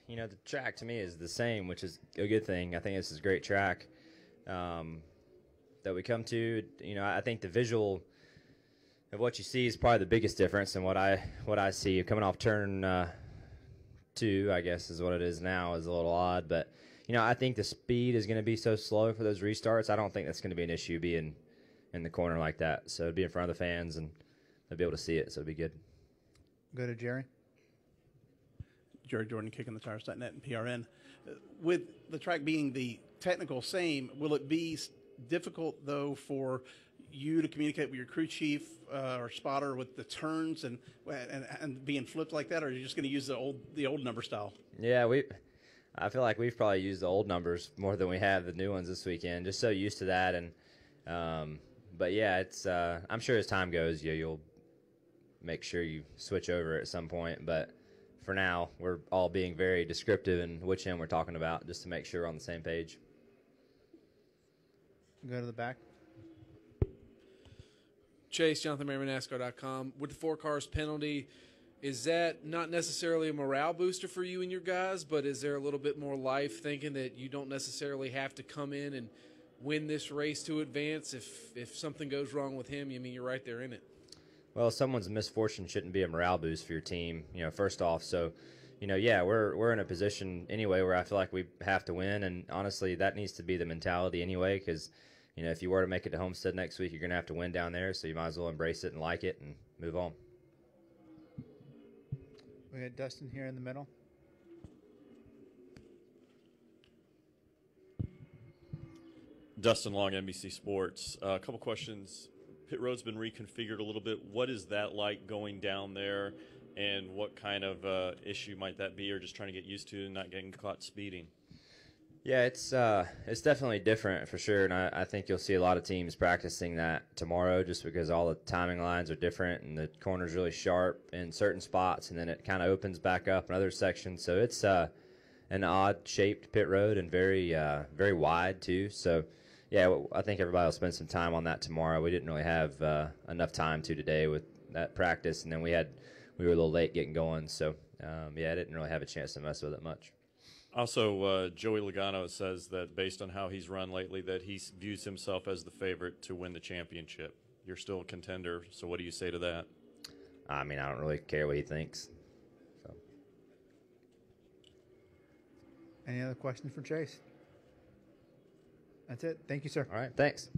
you know, the track to me is the same, which is a good thing. I think this is a great track that we come to. You know, I think the visual of what you see is probably the biggest difference. And what I see coming off turn 2, I guess is what it is now, is a little odd. But, you know, I think the speed is going to be so slow for those restarts. I don't think that's going to be an issue being in the corner like that. So it'd be in front of the fans, and they'll be able to see it, so it'd be good. Go to Jerry. Jerry Jordan, Kicking the Tires.net and PRN. With the track being the technical same, will it be difficult, though, for you to communicate with your crew chief or spotter with the turns and being flipped like that, or are you just going to use the old number style? Yeah, I feel like we've probably used the old numbers more than we have the new ones this weekend. Just so used to that, and but yeah, it's I'm sure as time goes, you'll make sure you switch over at some point. But for now, we're all being very descriptive in which end we're talking about, just to make sure we're on the same page. Go to the back. Chase, Jonathan Merriman, NASCAR.com. With the 4 cars penalty, is that not necessarily a morale booster for you and your guys, but is there a little bit more life thinking that you don't necessarily have to come in and win this race to advance? If something goes wrong with him, you mean you're right there in it? Well, someone's misfortune shouldn't be a morale boost for your team, you know, first off. So, you know, yeah, we're in a position anyway where I feel like we have to win, and honestly, that needs to be the mentality anyway, because, you know, if you were to make it to Homestead next week, you're going to have to win down there, so you might as well embrace it and like it and move on. We got Dustin here in the middle. Dustin Long, NBC Sports. A couple questions. Pit road's been reconfigured a little bit. What is that like going down there, and what kind of issue might that be, or just trying to get used to and not getting caught speeding? Yeah, it's definitely different for sure, and I think you'll see a lot of teams practicing that tomorrow, just because all the timing lines are different and the corner's really sharp in certain spots, and then it kind of opens back up in other sections. So it's an odd-shaped pit road and very very wide too. So yeah, I think everybody will spend some time on that tomorrow. We didn't really have enough time today with that practice, and then we were a little late getting going. So yeah, I didn't really have a chance to mess with it much. Also, Joey Logano says that based on how he's run lately, that he views himself as the favorite to win the championship. You're still a contender, so what do you say to that? I mean, I don't really care what he thinks. So. Any other questions for Chase? That's it. Thank you, sir. All right, thanks.